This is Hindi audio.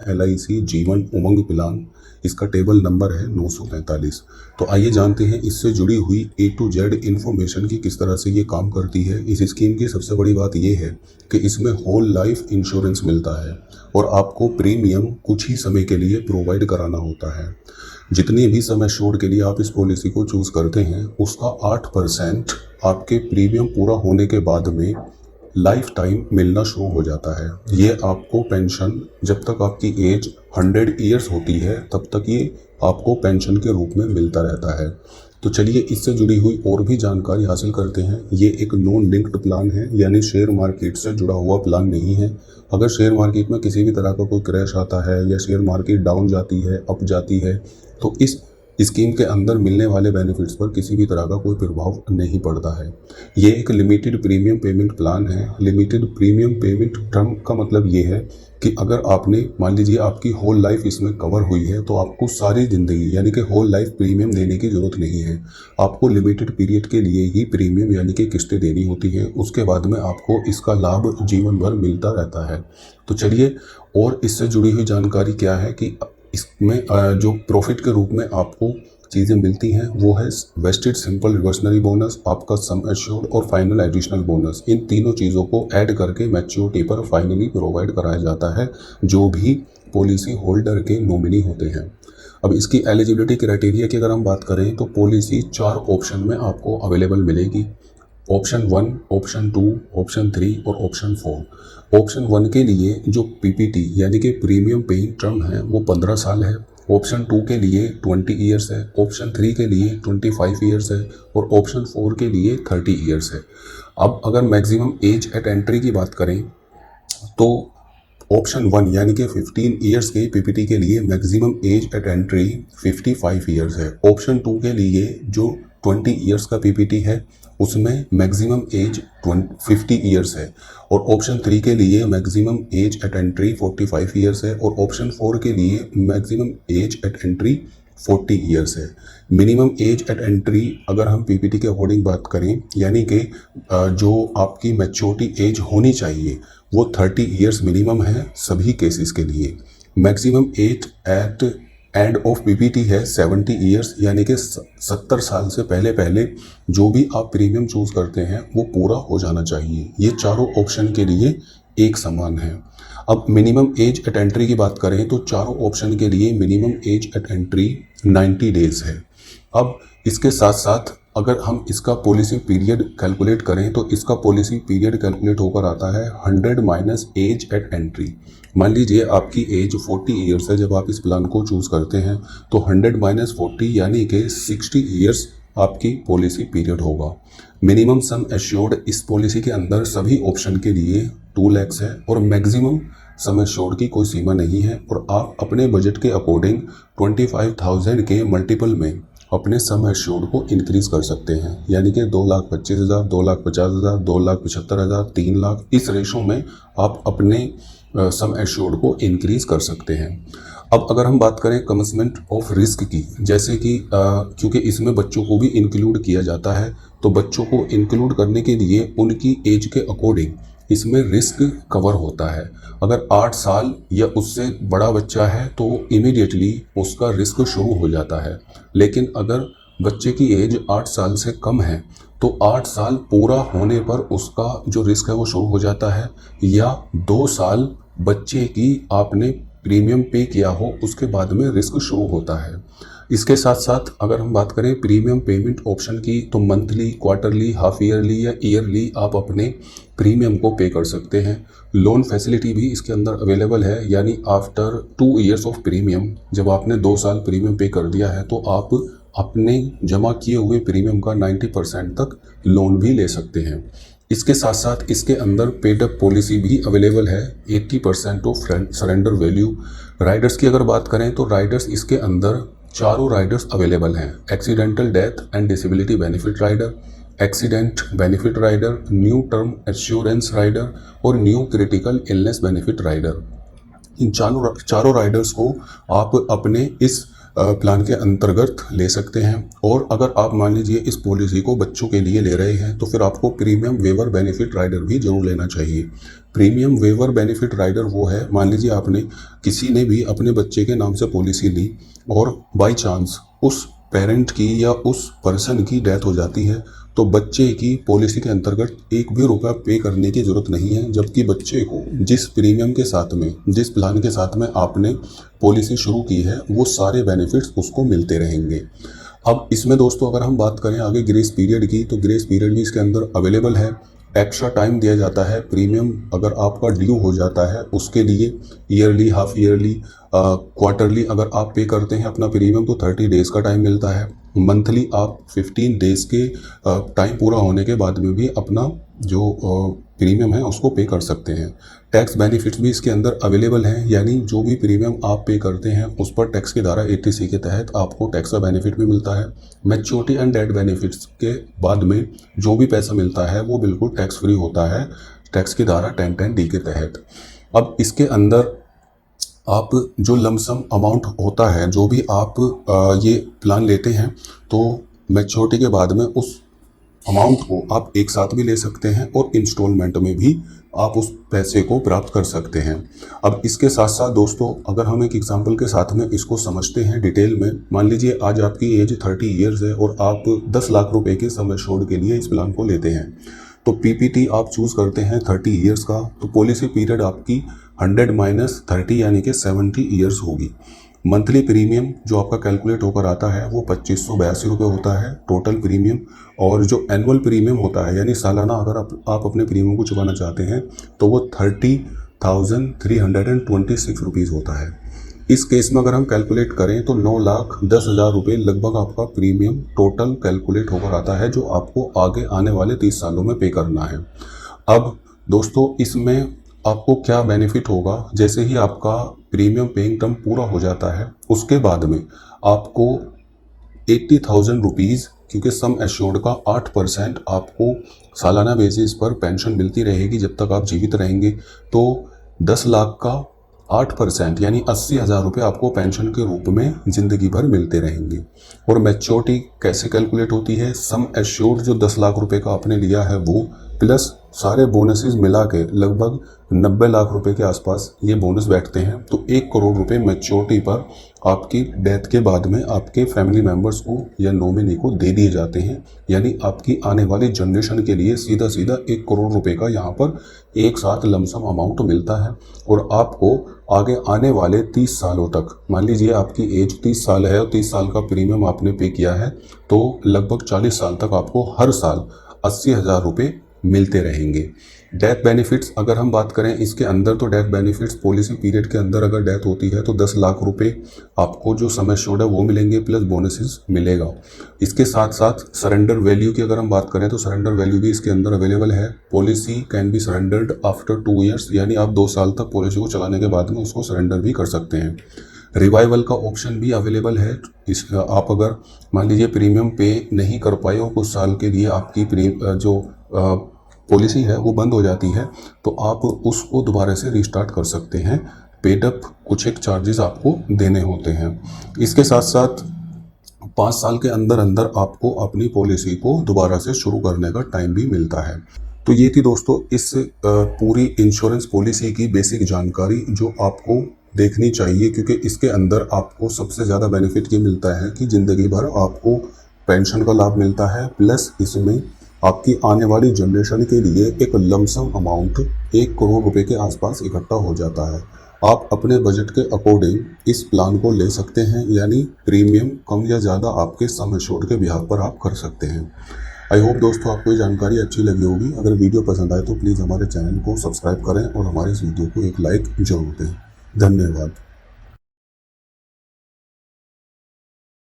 LIC जीवन उमंग प्लान, इसका टेबल नंबर है 943। तो आइए जानते हैं इससे जुड़ी हुई A to Z इन्फॉर्मेशन की किस तरह से ये काम करती है। इस स्कीम की सबसे बड़ी बात ये है कि इसमें होल लाइफ इंश्योरेंस मिलता है और आपको प्रीमियम कुछ ही समय के लिए प्रोवाइड कराना होता है। जितनी भी सम एश्योर्ड के लिए आप इस पॉलिसी को चूज़ करते हैं उसका 8% आपके प्रीमियम पूरा होने के बाद में लाइफ टाइम मिलना शुरू हो जाता है। ये आपको पेंशन जब तक आपकी एज 100 ईयर्स होती है तब तक ये आपको पेंशन के रूप में मिलता रहता है। तो चलिए इससे जुड़ी हुई और भी जानकारी हासिल करते हैं। ये एक नॉन लिंक्ड प्लान है, यानी शेयर मार्केट से जुड़ा हुआ प्लान नहीं है। अगर शेयर मार्केट में किसी भी तरह का कोई क्रैश आता है या शेयर मार्केट डाउन जाती है, अप जाती है, तो इस स्कीम के अंदर मिलने वाले बेनिफिट्स पर किसी भी तरह का कोई प्रभाव नहीं पड़ता है। ये एक लिमिटेड प्रीमियम पेमेंट प्लान है। लिमिटेड प्रीमियम पेमेंट टर्म का मतलब ये है कि अगर आपने मान लीजिए आपकी होल लाइफ इसमें कवर हुई है तो आपको सारी ज़िंदगी यानी कि होल लाइफ प्रीमियम देने की ज़रूरत नहीं है। आपको लिमिटेड पीरियड के लिए ही प्रीमियम यानी कि किस्तें देनी होती हैं। उसके बाद में आपको इसका लाभ जीवन भर मिलता रहता है। तो चलिए और इससे जुड़ी हुई जानकारी क्या है कि इसमें जो प्रॉफिट के रूप में आपको चीज़ें मिलती हैं वो है वेस्टेड सिंपल रिवर्सनरी बोनस, आपका सम एश्योर्ड और फाइनल एडिशनल बोनस। इन तीनों चीज़ों को ऐड करके मैच्योरिटी पर फाइनली प्रोवाइड कराया जाता है जो भी पॉलिसी होल्डर के नॉमिनी होते हैं। अब इसकी एलिजिबिलिटी क्राइटेरिया की अगर हम बात करें तो पॉलिसी 4 ऑप्शन में आपको अवेलेबल मिलेगी। ऑप्शन 1, ऑप्शन 2, ऑप्शन 3 और ऑप्शन 4। ऑप्शन 1 के लिए जो PPT यानी कि प्रीमियम पेइंग टर्म है वो 15 साल है। ऑप्शन 2 के लिए 20 ईयर्स है। ऑप्शन 3 के लिए 25 ईयर्स है और ऑप्शन 4 के लिए 30 ईयर्स है। अब अगर मैक्सिमम एज एट एंट्री की बात करें तो ऑप्शन 1 यानी कि 15 ईयर्स के PPT के लिए maximum age eight entry 55 years है। ऑप्शन 2 के लिए जो 20 ईयर्स का PPT है उसमें मैक्सिमम एज 50 ईयर्स है और ऑप्शन 3 के लिए maximum age eight entry 45 years है और ऑप्शन 4 के लिए maximum age eight entry 40 years है। मिनिमम एज एट एंट्री अगर हम PPT के अकॉर्डिंग बात करें यानी कि जो आपकी मैच्योरिटी एज होनी चाहिए वो 30 ईयर्स मिनिमम है सभी केसेस के लिए। Maximum age at end of PPT है 70 ईयर्स यानी कि 70 साल से पहले पहले जो भी आप प्रीमियम चूज़ करते हैं वो पूरा हो जाना चाहिए। ये चारों ऑप्शन के लिए एक समान है। अब मिनिमम एज एट एंट्री की बात करें तो चारों ऑप्शन के लिए minimum age eight entry 90 days है। अब इसके साथ साथ अगर हम इसका पॉलिसी पीरियड कैलकुलेट करें तो इसका पॉलिसी पीरियड कैलकुलेट होकर आता है 100 माइनस एज एट एंट्री। मान लीजिए आपकी एज 40 ईयर्स है जब आप इस प्लान को चूज़ करते हैं तो 100 माइनस 40 यानी कि 60 ईयर्स आपकी पॉलिसी पीरियड होगा। मिनिमम सम एश्योर्ड इस पॉलिसी के अंदर सभी ऑप्शन के लिए 2 लाख है और मैक्सिमम सम एश्योर्ड की कोई सीमा नहीं है और आप अपने बजट के अकॉर्डिंग 25,000 के मल्टीपल में अपने सम एश्योर्ड को इंक्रीज कर सकते हैं यानी कि 2,25,000, 2,50,000, 2,75,000, 3 लाख, इस रेशो में आप अपने सम एश्योर्ड को इंक्रीज कर सकते हैं। अब अगर हम बात करें कमिटमेंट ऑफ रिस्क की, जैसे कि क्योंकि इसमें बच्चों को भी इंक्लूड किया जाता है तो बच्चों को इंक्लूड करने के लिए उनकी एज के अकॉर्डिंग इसमें रिस्क कवर होता है। अगर 8 साल या उससे बड़ा बच्चा है तो इमीडिएटली उसका रिस्क शुरू हो जाता है, लेकिन अगर बच्चे की एज 8 साल से कम है तो 8 साल पूरा होने पर उसका जो रिस्क है वो शुरू हो जाता है, या 2 साल बच्चे की आपने प्रीमियम पे किया हो उसके बाद में रिस्क शुरू होता है। इसके साथ साथ अगर हम बात करें प्रीमियम पेमेंट ऑप्शन की तो मंथली, क्वार्टरली, हाफ ईयरली या ईयरली आप अपने प्रीमियम को पे कर सकते हैं। लोन फैसिलिटी भी इसके अंदर अवेलेबल है, यानी आफ्टर 2 ईयर्स ऑफ प्रीमियम, जब आपने 2 साल प्रीमियम पे कर दिया है तो आप अपने जमा किए हुए प्रीमियम का 90% तक लोन भी ले सकते हैं। इसके साथ साथ इसके अंदर पेड अप पॉलिसी भी अवेलेबल है 80% ऑफ सरेंडर वैल्यू। राइडर्स की अगर बात करें तो राइडर्स इसके अंदर चारों राइडर्स अवेलेबल हैं। Accidental death and disability benefit rider, accident benefit rider, new term assurance rider और new critical illness benefit rider. इन चारों राइडर्स को आप अपने इस प्लान के अंतर्गत ले सकते हैं। और अगर आप मान लीजिए इस पॉलिसी को बच्चों के लिए ले रहे हैं तो फिर आपको प्रीमियम वेवर बेनिफिट राइडर भी जरूर लेना चाहिए। प्रीमियम वेवर बेनिफिट राइडर वो है, मान लीजिए आपने किसी ने भी अपने बच्चे के नाम से पॉलिसी ली और बाय चांस उस पेरेंट की या उस पर्सन की डेथ हो जाती है तो बच्चे की पॉलिसी के अंतर्गत एक भी रुपया पे करने की ज़रूरत नहीं है, जबकि बच्चे को जिस प्रीमियम के साथ में, जिस प्लान के साथ में आपने पॉलिसी शुरू की है वो सारे बेनिफिट्स उसको मिलते रहेंगे। अब इसमें दोस्तों अगर हम बात करें आगे ग्रेस पीरियड की, तो ग्रेस पीरियड भी इसके अंदर अवेलेबल है। एक्स्ट्रा टाइम दिया जाता है, प्रीमियम अगर आपका ड्यू हो जाता है उसके लिए ईयरली, हाफ ईयरली, क्वार्टरली अगर आप पे करते हैं अपना प्रीमियम तो 30 डेज़ का टाइम मिलता है। मंथली आप 15 डेज़ के टाइम पूरा होने के बाद में भी अपना जो प्रीमियम है उसको पे कर सकते हैं। टैक्स बेनिफिट्स भी इसके अंदर अवेलेबल हैं, यानी जो भी प्रीमियम आप पे करते हैं उस पर टैक्स की धारा 80C के तहत आपको टैक्स का बेनिफिट भी मिलता है। मैच्योरिटी एंड डेथ बेनिफिट्स के बाद में जो भी पैसा मिलता है वो बिल्कुल टैक्स फ्री होता है, टैक्स की धारा 1010D के तहत। अब इसके अंदर आप जो लमसम अमाउंट होता है, जो भी आप ये प्लान लेते हैं तो मैच्योरिटी के बाद में उस अमाउंट को आप एक साथ भी ले सकते हैं और इंस्टॉलमेंट में भी आप उस पैसे को प्राप्त कर सकते हैं। अब इसके साथ साथ दोस्तों अगर हम एक एग्जांपल के साथ में इसको समझते हैं डिटेल में, मान लीजिए आज आपकी एज 30 ईयर्स है और आप 10 लाख रुपए के सम एश्योर्ड के लिए इस प्लान को लेते हैं, तो पीपीटी आप चूज़ करते हैं 30 ईयर्स का, तो पॉलिसी पीरियड आपकी 100 - 30 यानी कि 70 ईयर्स होगी। मंथली प्रीमियम जो आपका कैलकुलेट होकर आता है वो 2582 रुपये होता है टोटल प्रीमियम। और जो एनुअल प्रीमियम होता है यानी सालाना अगर आप अपने प्रीमियम को चुकाना चाहते हैं तो वो 30,326 रुपीज़ होता है। इस केस में अगर हम कैलकुलेट करें तो 9,10,000 रुपये लगभग आपका प्रीमियम टोटल कैलकुलेट होकर आता है, जो आपको आगे आने वाले 30 सालों में पे करना है। अब दोस्तों इसमें आपको क्या बेनिफिट होगा, जैसे ही आपका प्रीमियम पेइंग टर्म पूरा हो जाता है उसके बाद में आपको 80,000 रुपीज़, क्योंकि सम एश्योर्ड का 8% आपको सालाना बेसिस पर पेंशन मिलती रहेगी जब तक आप जीवित रहेंगे, तो 10 लाख का 8% यानी 80,000 रुपये आपको पेंशन के रूप में ज़िंदगी भर मिलते रहेंगे। और मैच्योरिटी कैसे कैलकुलेट होती है, सम एश्योर्ड जो 10 लाख रुपए का आपने लिया है वो प्लस सारे बोनसेस मिला के लगभग 90 लाख रुपए के आसपास ये बोनस बैठते हैं, तो 1 करोड़ रुपए मैच्योरिटी पर आपकी डेथ के बाद में आपके फैमिली मेम्बर्स को या नॉमिनी को दे दिए जाते हैं। यानी आपकी आने वाली जनरेशन के लिए सीधा सीधा 1 करोड़ रुपए का यहाँ पर एक साथ लमसम अमाउंट मिलता है। और आपको आगे आने वाले 30 सालों तक, मान लीजिए आपकी एज 30 साल है और 30 साल का प्रीमियम आपने पे किया है, तो लगभग 40 साल तक आपको हर साल 80,000 रुपये मिलते रहेंगे। डेथ बेनिफिट्स अगर हम बात करें इसके अंदर, तो डेथ बेनिफिट्स पॉलिसी पीरियड के अंदर अगर डेथ होती है तो 10 लाख रुपए आपको जो सम एश्योर्ड है वो मिलेंगे प्लस बोनसेस मिलेगा। इसके साथ साथ सरेंडर वैल्यू की अगर हम बात करें तो सरेंडर वैल्यू भी इसके अंदर अवेलेबल है। Policy can be surrendered after 2 years, यानी आप 2 साल तक पॉलिसी को चलाने के बाद में उसको सरेंडर भी कर सकते हैं। रिवाइवल का ऑप्शन भी अवेलेबल है। इस आप अगर मान लीजिए प्रीमियम पे नहीं कर पाए हो, कुछ साल के लिए आपकी जो पॉलिसी है वो बंद हो जाती है, तो आप उसको दोबारा से रिस्टार्ट कर सकते हैं। पेडअप कुछ एक चार्जेस आपको देने होते हैं। इसके साथ साथ 5 साल के अंदर अंदर आपको अपनी पॉलिसी को दोबारा से शुरू करने का टाइम भी मिलता है। तो ये थी दोस्तों इस पूरी इंश्योरेंस पॉलिसी की बेसिक जानकारी जो आपको देखनी चाहिए, क्योंकि इसके अंदर आपको सबसे ज़्यादा बेनिफिट ये मिलता है कि ज़िंदगी भर आपको पेंशन का लाभ मिलता है, प्लस इसमें आपकी आने वाली जनरेशन के लिए एक लमसम अमाउंट 1 करोड़ रुपए के आसपास इकट्ठा हो जाता है। आप अपने बजट के अकॉर्डिंग इस प्लान को ले सकते हैं, यानी प्रीमियम कम या ज़्यादा आपके सम एश्योर्ड के बिहाफ पर आप कर सकते हैं। आई होप दोस्तों आपको ये जानकारी अच्छी लगी होगी। अगर वीडियो पसंद आए तो प्लीज़ हमारे चैनल को सब्सक्राइब करें और हमारे इस वीडियो को एक लाइक जरूर दें। धन्यवाद।